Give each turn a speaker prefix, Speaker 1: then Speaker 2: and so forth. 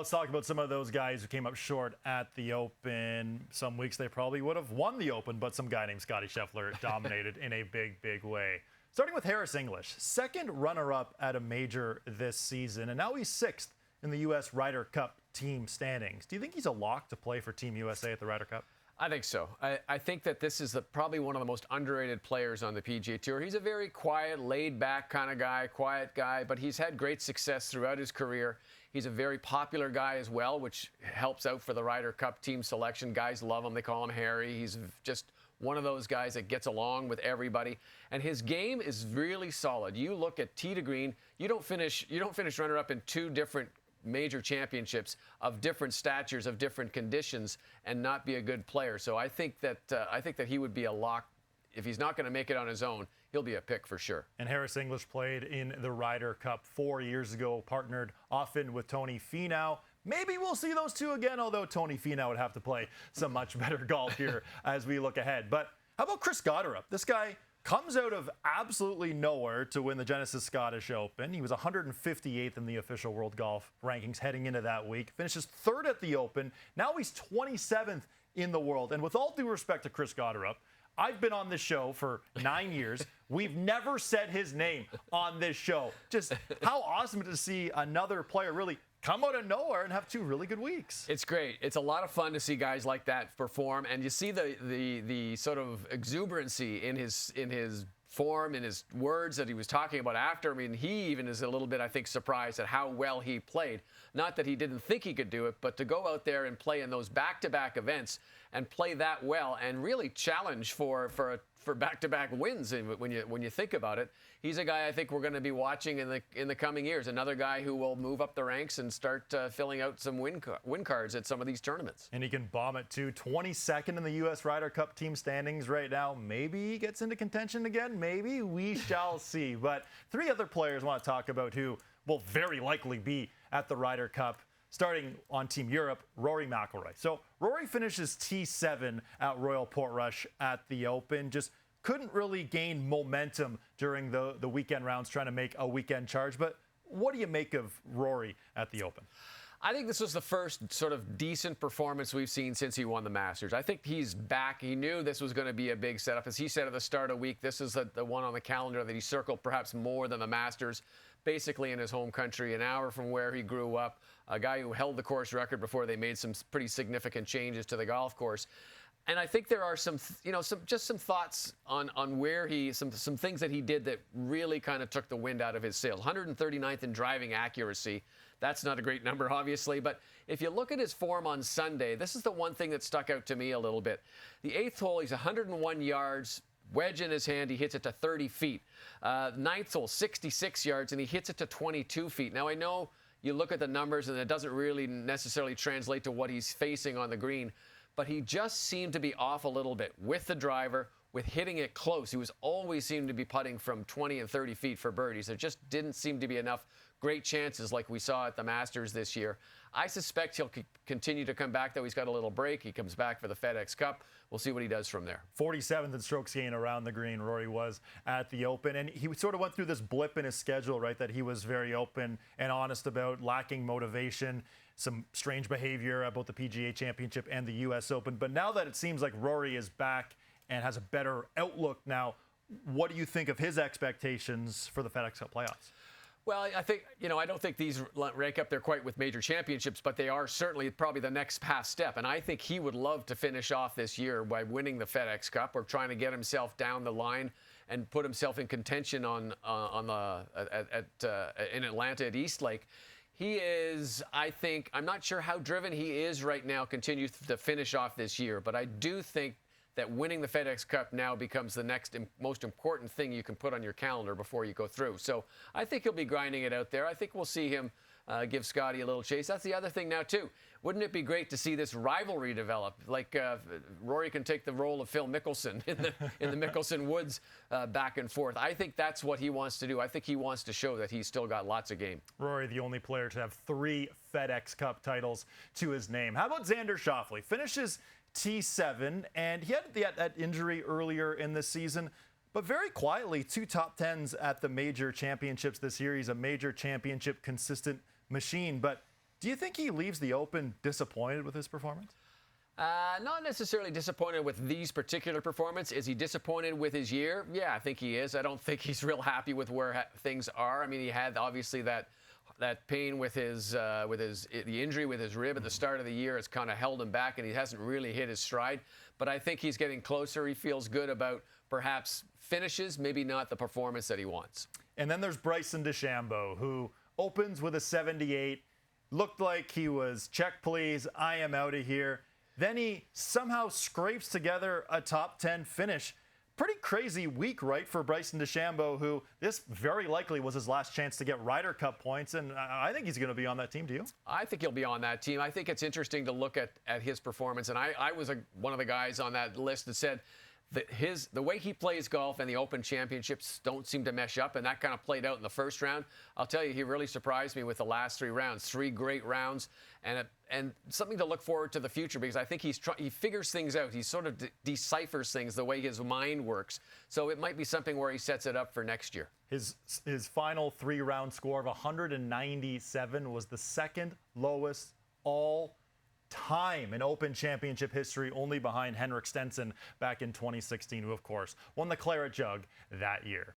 Speaker 1: Let's talk about some of those guys who came up short at the Open. Some weeks they probably would have won the Open, but some guy named Scottie Scheffler dominated in a big, big way. Starting with Harris English, second runner-up at a major this season, and now he's sixth in the U.S. Ryder Cup team standings. Do you think he's a lock to play for Team USA at the Ryder Cup?
Speaker 2: I think so. I think that this is probably one of the most underrated players on the PGA Tour. He's a very quiet, laid-back kind of guy, quiet guy, but he's had great success throughout his career. He's a very popular guy as well, which helps out for the Ryder Cup team selection. Guys love him. They call him Harry. He's just one of those guys that gets along with everybody. And his game is really solid. You look at tee to green, you don't finish runner-up in two different major championships of different statures, of different conditions, and not be a good player. So I think that he would be a lock. If he's not going to make it on his own, he'll be a pick for sure.
Speaker 1: And Harris English played in the Ryder Cup 4 years ago, partnered often with Tony Finau. Maybe we'll see those two again, although Tony Finau would have to play some much better golf here as we look ahead. But how about Chris Gotterup? This guy comes out of absolutely nowhere to win the Genesis Scottish Open. He was 158th in the official world golf rankings heading into that week. Finishes third at the Open. Now he's 27th in the world. And with all due respect to Chris Gotterup, I've been on this show for 9 years. We've never said his name on this show. Just how awesome to see another player really come out of nowhere and have two really good weeks.
Speaker 2: It's great. It's a lot of fun to see guys like that perform, and you see the sort of exuberancy in his form, in his words that he was talking about after. I mean, he even is a little bit, I think, surprised at how well he played. Not that he didn't think he could do it, but to go out there and play in those back-to-back events and play that well and really challenge for back-to-back wins. When you think about it, he's a guy I think we're going to be watching in the coming years. Another guy who will move up the ranks and start filling out some win cards at some of these tournaments.
Speaker 1: And he can bomb it too. 22nd in the U.S. Ryder Cup team standings right now. Maybe he gets into contention again. Maybe we shall see. But three other players I want to talk about who will very likely be at the Ryder Cup. Starting on Team Europe, Rory McIlroy. So Rory finishes T7 at Royal Portrush at the Open. Just couldn't really gain momentum during the weekend rounds trying to make a weekend charge. But what do you make of Rory at the Open?
Speaker 2: I think this was the first sort of decent performance we've seen since he won the Masters. I think he's back. He knew this was going to be a big setup. As he said at the start of the week, this is the one on the calendar that he circled perhaps more than the Masters, basically in his home country, an hour from where he grew up, a guy who held the course record before they made some pretty significant changes to the golf course. And I think there are some thoughts on where some things that he did that really kind of took the wind out of his sails. 139th in driving accuracy. That's not a great number, obviously. But if you look at his form on Sunday, this is the one thing that stuck out to me a little bit. The eighth hole, he's 101 yards. Wedge in his hand, he hits it to 30 feet. Ninth hole, 66 yards, and he hits it to 22 feet. Now, I know you look at the numbers, and it doesn't really necessarily translate to what he's facing on the green, but he just seemed to be off a little bit with the driver, with hitting it close. He was always seemed to be putting from 20 and 30 feet for birdies. There just didn't seem to be enough great chances like we saw at the Masters this year. I suspect he'll continue to come back, though. He's got a little break. He comes back for the FedEx Cup. We'll see what he does from there.
Speaker 1: 47th in strokes gained around the green, Rory was at the Open. And he sort of went through this blip in his schedule, right, that he was very open and honest about, lacking motivation, some strange behavior about the PGA Championship and the U.S. Open. But now that it seems like Rory is back and has a better outlook now, what do you think of his expectations for the FedEx Cup playoffs?
Speaker 2: Well, I think, I don't think these rank up there quite with major championships, but they are certainly probably the next past step. And I think he would love to finish off this year by winning the FedEx Cup or trying to get himself down the line and put himself in contention in Atlanta at Eastlake. He is, I think, I'm not sure how driven he is right now, continues to finish off this year, but I do think that winning the FedEx Cup now becomes the next most important thing you can put on your calendar before you go through. So I think he'll be grinding it out there. I think we'll see him give Scotty a little chase. That's the other thing now, too. Wouldn't it be great to see this rivalry develop? Like Rory can take the role of Phil Mickelson in the Mickelson Woods back and forth. I think that's what he wants to do. I think he wants to show that he's still got lots of game.
Speaker 1: Rory, the only player to have 3 FedEx Cup titles to his name. How about Xander Schauffele? Finishes T7, and he had that injury earlier in the season, but very quietly, 2 top 10s at the major championships this year. He's a major championship consistent machine, but Do you think he leaves the Open disappointed with his performance?
Speaker 2: Not necessarily disappointed with these particular performance. Is he disappointed with his year? Yeah, I think he is. I don't think he's real happy with where things are. I mean, he had obviously that pain with the injury with his rib at the start of the year. It's kind of held him back, and he hasn't really hit his stride. But I think he's getting closer. He feels good about perhaps finishes, maybe not the performance that he wants.
Speaker 1: And then there's Bryson DeChambeau, who opens with a 78. Looked like he was check, please, I am out of here. Then he somehow scrapes together a top 10 finish. Pretty crazy week, right, for Bryson DeChambeau, who this very likely was his last chance to get Ryder Cup points, and I think he's going to be on that team. Do you?
Speaker 2: I think he'll be on that team. I think it's interesting to look at his performance, and I was one of the guys on that list that said that the way he plays golf and the Open Championships don't seem to mesh up, and that kind of played out in the first round. I'll tell you, he really surprised me with the last 3 rounds. 3 great rounds, and something to look forward to the future, because I think he figures things out. He sort of deciphers things the way his mind works. So it might be something where he sets it up for next year.
Speaker 1: His final 3-round score of 197 was the second lowest all time in Open Championship history, only behind Henrik Stenson back in 2016, who, of course, won the Claret Jug that year.